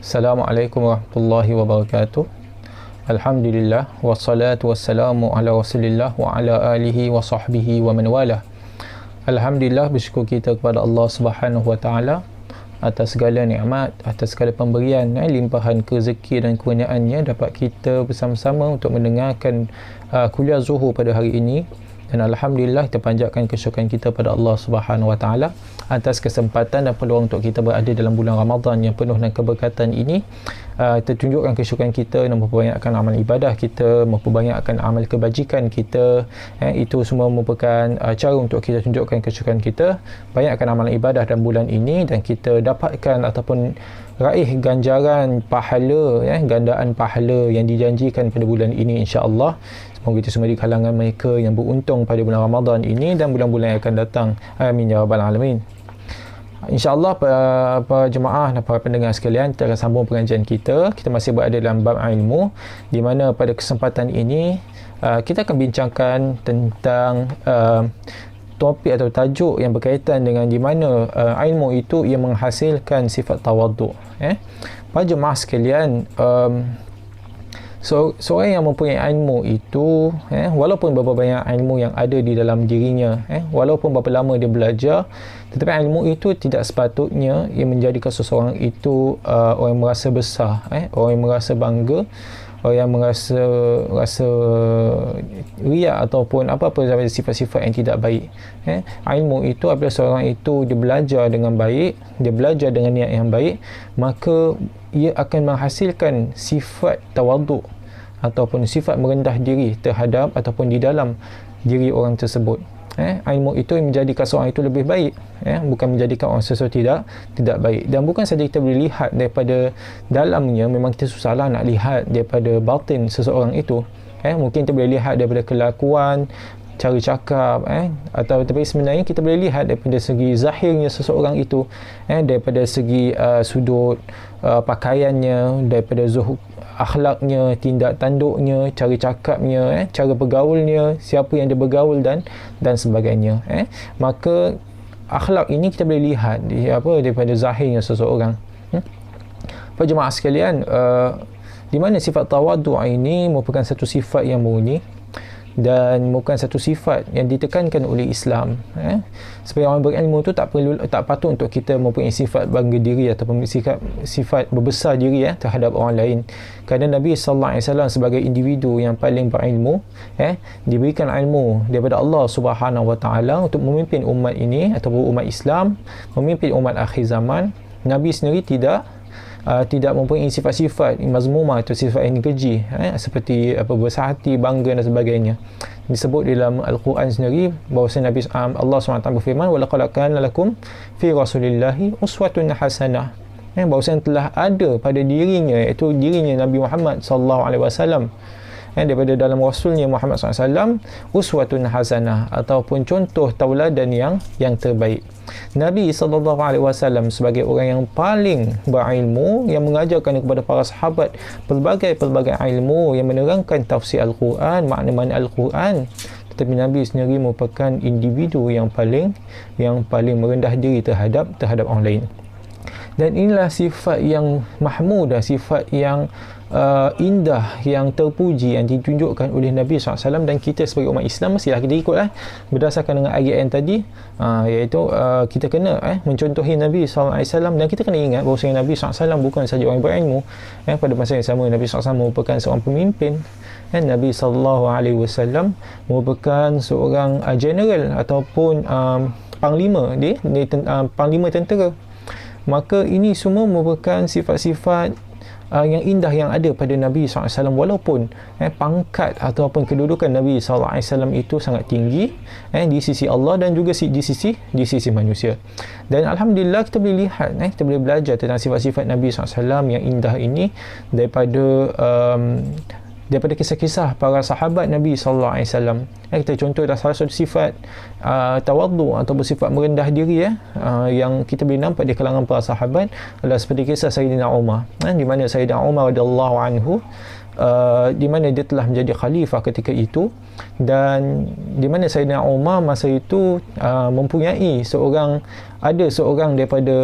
Assalamualaikum warahmatullahi wabarakatuh. Alhamdulillah wassalatu wassalamu ala Rasulillah wa ala alihi wa sahbihi wa man walah. Alhamdulillah, bersyukur kita kepada Allah Subhanahu wa taala atas segala nikmat, atas segala pemberian, limpahan rezeki dan kurniaannya dapat kita bersama-sama untuk mendengarkan kuliah Zuhur pada hari ini. Dan alhamdulillah kita panjatkan kesyukuran kita pada Allah Subhanahu wa taala atas kesempatan dan peluang untuk kita berada dalam bulan Ramadan yang penuh dengan keberkatan ini. Kita tunjukkan kesyukuran kita dan memperbanyakkan amal ibadah kita, memperbanyakkan amal kebajikan kita. Itu semua merupakan cara untuk kita tunjukkan kesyukuran kita, banyakkan amal ibadah dalam bulan ini dan kita dapatkan ataupun raih ganjaran pahala, gandaan pahala yang dijanjikan pada bulan ini, insya-Allah. Semoga kita semua di kalangan mereka yang beruntung pada bulan Ramadan ini dan bulan-bulan yang akan datang. Amin ya rabbal alamin. InsyaAllah para jemaah dan para pendengar sekalian, kita akan sambung pengajian kita. Kita masih berada dalam bab ilmu, di mana pada kesempatan ini kita akan bincangkan tentang topik atau tajuk yang berkaitan dengan di mana ilmu itu ia menghasilkan sifat tawaduk. Para jemaah sekalian, seorang yang mempunyai ilmu itu, walaupun berapa banyak ilmu yang ada di dalam dirinya, walaupun berapa lama dia belajar, tetapi ilmu itu tidak sepatutnya ia menjadikan seseorang itu orang yang merasa besar, orang yang merasa bangga, orang yang merasa riak ataupun apa-apa sifat-sifat yang tidak baik. Ilmu itu apabila seorang itu dia belajar dengan baik, dia belajar dengan niat yang baik, maka ia akan menghasilkan sifat tawaduk ataupun sifat merendah diri terhadap ataupun di dalam diri orang tersebut. Ilmu itu menjadikan seorang itu lebih baik, bukan menjadikan orang sesuatu tidak baik. Dan bukan saja kita boleh lihat daripada dalamnya, memang kita susahlah nak lihat daripada batin seseorang itu. Mungkin kita boleh lihat daripada kelakuan, cara cakap, tapi sebenarnya kita boleh lihat daripada segi zahirnya seseorang itu, daripada segi sudut pakaiannya, daripada zuhud akhlaknya, tindak tanduknya, cara cakapnya, cara bergaulnya, siapa yang dia bergaul dan sebagainya. Maka akhlak ini kita boleh lihat daripada zahirnya seseorang. Para jemaah sekalian, di mana sifat tawaduk ini merupakan satu sifat yang murni dan bukan satu sifat yang ditekankan oleh Islam. Sebagai orang berilmu tu tak patut untuk kita mempunyai sifat bangga diri ataupun sifat berbesar diri terhadap orang lain. Kerana Nabi sallallahu alaihi wasallam sebagai individu yang paling berilmu, diberikan ilmu daripada Allah Subhanahu wa taala untuk memimpin umat ini ataupun umat Islam, memimpin umat akhir zaman. Nabi sendiri tidak mempunyai sifat-sifat mazmumah atau sifat yang keji, seperti besar hati, bangga dan sebagainya. Disebut dalam Al-Quran sendiri bahawa Nabi Allah SWT berfirman, walaqad kana lakum fi rasulillahi uswatun hasanah, bahawa telah ada pada dirinya, iaitu dirinya Nabi Muhammad sallallahu alaihi wasallam, daripada dalam Rasulnya Muhammad SAW, uswatun hasanah ataupun contoh tauladan yang terbaik. Nabi SAW sebagai orang yang paling berilmu, yang mengajarkan kepada para sahabat pelbagai ilmu, yang menerangkan tafsir Al-Quran, makna-makna Al-Quran. Tetapi Nabi sendiri merupakan individu yang paling merendah diri terhadap orang lain. Dan inilah sifat yang mahmudah, sifat yang indah, yang terpuji, yang ditunjukkan oleh Nabi SAW. Dan kita sebagai umat Islam mestilah kita ikutlah berdasarkan dengan ayat yang tadi, iaitu kita kena mencontohi Nabi SAW. Dan kita kena ingat bahawa Nabi SAW bukan sahaja orang berilmu. Pada masa yang sama Nabi SAW merupakan seorang pemimpin. Nabi SAW merupakan seorang general ataupun panglima panglima tentera. Maka ini semua merupakan sifat-sifat yang indah yang ada pada Nabi SAW, walaupun pangkat ataupun kedudukan Nabi SAW itu sangat tinggi di sisi Allah dan juga di sisi manusia. Dan alhamdulillah kita boleh lihat, kita boleh belajar tentang sifat-sifat Nabi SAW yang indah ini daripada kisah-kisah para sahabat Nabi sallallahu alaihi wasallam. Kita contoh salah satu sifat tawadhu atau bersifat merendah diri yang kita boleh nampak di kalangan para sahabat adalah seperti kisah Sayyidina Umar, di mana Sayyidina Umar radhiyallahu anhu di mana dia telah menjadi khalifah ketika itu, dan di mana Sayyidina Umar masa itu mempunyai seorang daripada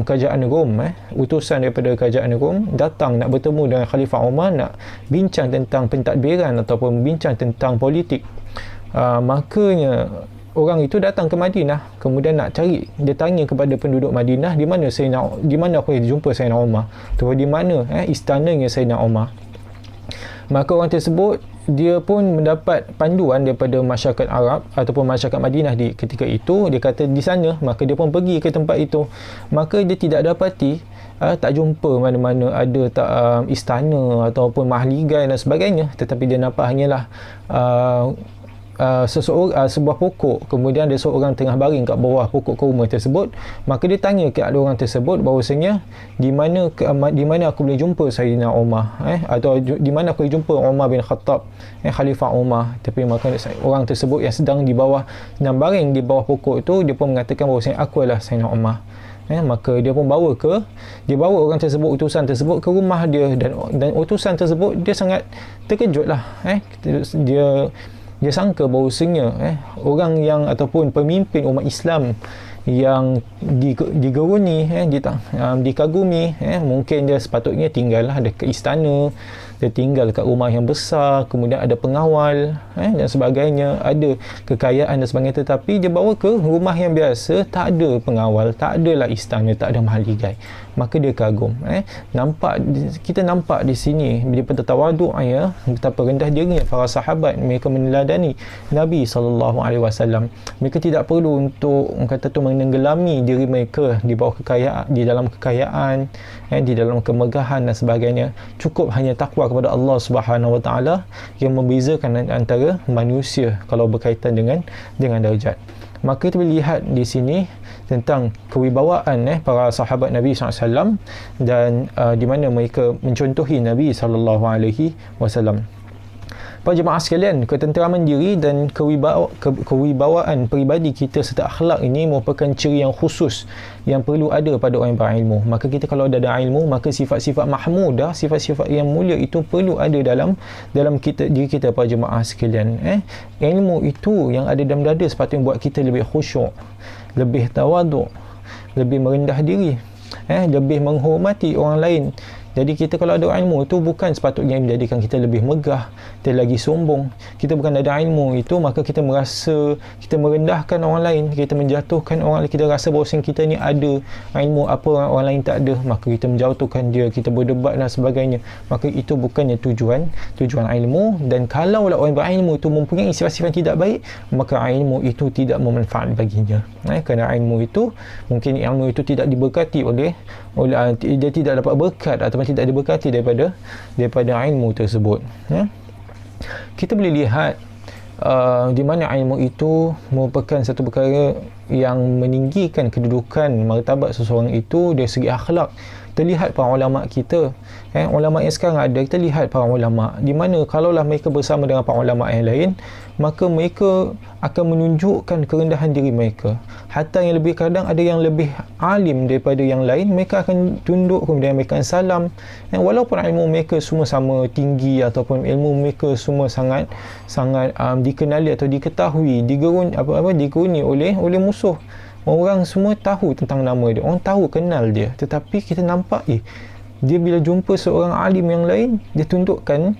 kerajaan Rom, utusan daripada kerajaan Rom datang nak bertemu dengan Khalifah Umar, nak bincang tentang pentadbiran ataupun bincang tentang politik. Makanya orang itu datang ke Madinah, kemudian nak cari, dia tanya kepada penduduk Madinah, di mana aku jumpa Sayyidina Umar, di mana istananya Sayyidina Umar. Maka orang tersebut dia pun mendapat panduan daripada masyarakat Arab ataupun masyarakat Madinah di ketika itu. Dia kata di sana, maka dia pun pergi ke tempat itu. Maka dia tidak dapati, tak jumpa mana-mana ada istana ataupun mahligai dan sebagainya, tetapi dia nampak hanyalah sebuah pokok, kemudian ada seorang tengah baring kat bawah pokok kurma tersebut. Maka dia tanya ke orang tersebut bahawasanya di mana aku boleh jumpa Sayyidina Umar, atau di mana aku boleh jumpa Umar bin Khattab, Khalifah Umar. Tapi maka orang tersebut yang sedang baring di bawah pokok itu, dia pun mengatakan bahawasanya aku adalah Sayyidina Umar. Maka dia pun bawa orang tersebut, utusan tersebut ke rumah dia, dan utusan tersebut dia sangat terkejut lah. Dia sangka bahawasanya orang yang ataupun pemimpin umat Islam yang digeruni, dikagumi, mungkin dia sepatutnya tinggallah dekat istana, dia tinggal kat rumah yang besar, kemudian ada pengawal dan sebagainya, ada kekayaan dan sebagainya. Tetapi dia bawa ke rumah yang biasa, tak ada pengawal, tak adalah istana, tak ada mahligai. Maka dia kagum. Kita nampak di sini daripada tawaduk, betapa rendah dirinya para sahabat. Mereka meneladani Nabi SAW. Mereka tidak perlu untuk menenggelami diri mereka di bawah kekayaan, di dalam kekayaan, di dalam kemegahan dan sebagainya. Cukup hanya takwa kepada Allah Subhanahu Wa Taala yang membezakan antara manusia kalau berkaitan dengan darjat. Maka kita boleh lihat di sini tentang kewibawaan para sahabat Nabi SAW, dan di mana mereka mencontohi Nabi SAW. Para jemaah sekalian, ketenteraman diri dan kewibawaan peribadi kita serta akhlak ini merupakan ciri yang khusus yang perlu ada pada orang yang berilmu. Maka kita kalau ada ilmu, maka sifat-sifat mahmudah, sifat-sifat yang mulia itu perlu ada dalam diri kita, para jemaah sekalian. Ilmu itu yang ada dalam dada sepatutnya buat kita lebih khusyuk, lebih tawaduk, lebih merendah diri, lebih menghormati orang lain. Jadi kita kalau ada ilmu itu bukan sepatutnya menjadikan kita lebih megah, kita lagi sombong. Kita bukan ada ilmu itu maka kita merasa kita merendahkan orang lain, kita menjatuhkan orang lain, kita rasa bahawa kita ni ada ilmu apa orang lain tak ada, maka kita menjatuhkan dia, kita berdebat dan sebagainya. Maka itu bukannya tujuan ilmu. Dan kalaulah orang berilmu itu mempunyai sifat-sifat tidak baik, maka ilmu itu tidak bermanfaat baginya. Kerana ilmu itu mungkin itu tidak diberkati oleh dia tidak dapat berkat ataupun tidak diberkati daripada ilmu tersebut. Kita boleh lihat di mana ilmu itu merupakan satu perkara yang meninggikan kedudukan martabat seseorang itu dari segi akhlak. Terlihat para ulama kita, ulama yang sekarang ada, kita lihat para ulama di mana kalaulah mereka bersama dengan para ulama yang lain, maka mereka akan menunjukkan kerendahan diri mereka. Hatta yang lebih kadang ada yang lebih alim daripada yang lain, mereka akan tunduk, kemudian mereka akan salam. Walaupun ilmu mereka semua sama tinggi ataupun ilmu mereka semua sangat dikenali atau diketahui, digeruni oleh musuh. Orang semua tahu tentang nama dia, orang tahu kenal dia, tetapi kita nampak dia bila jumpa seorang alim yang lain, dia tundukkan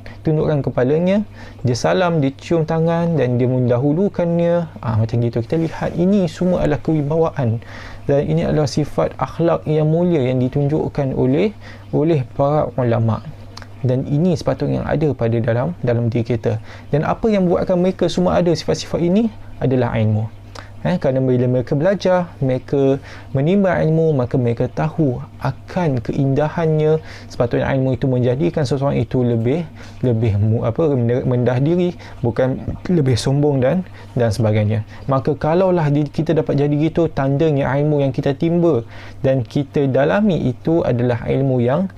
kepalanya, dia salam, dia cium tangan dan dia mendahulukannya. Macam gitu. Kita lihat ini semua adalah kewibawaan, dan ini adalah sifat akhlak yang mulia yang ditunjukkan oleh para ulama. Dan ini sepatutnya yang ada pada dalam diri kita. Dan apa yang buatkan mereka semua ada sifat-sifat ini adalah ilmu. Kerana bila mereka belajar, mereka menimba ilmu, maka mereka tahu akan keindahannya. Sepatutnya ilmu itu menjadikan seseorang itu lebih rendah diri, bukan lebih sombong dan sebagainya. Maka kalaulah kita dapat jadi gitu, tandanya ilmu yang kita timba dan kita dalami itu adalah ilmu yang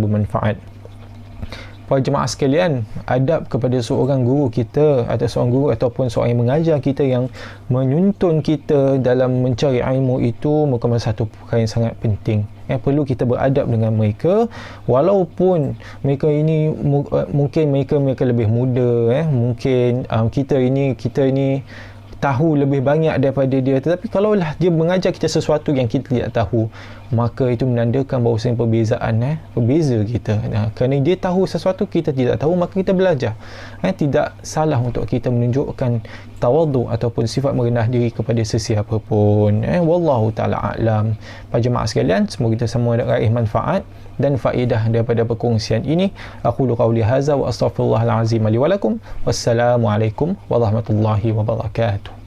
bermanfaat. Para jemaah sekalian, adab kepada seorang guru kita, atau seorang guru ataupun seorang yang mengajar kita, yang menuntun kita dalam mencari ilmu itu merupakan satu perkara yang sangat penting. perlu kita beradab dengan mereka, walaupun mereka ini mungkin mereka lebih muda, mungkin kita ini tahu lebih banyak daripada dia, tetapi kalaulah dia mengajar kita sesuatu yang kita tidak tahu, maka itu menandakan bahawasanya berbeza kita. Kerana dia tahu sesuatu kita tidak tahu, maka kita belajar. Tidak salah untuk kita menunjukkan tawadhu ataupun sifat merendah diri kepada sesiapa pun. Wallahu ta'ala a'lam. Para jemaah sekalian, semoga kita semua raih manfaat dan faedah daripada perkongsian ini. Aqulu qawli hadza wa astaghfirullahal azim li wa lakum. Wassalamualaikum warahmatullahi wabarakatuh.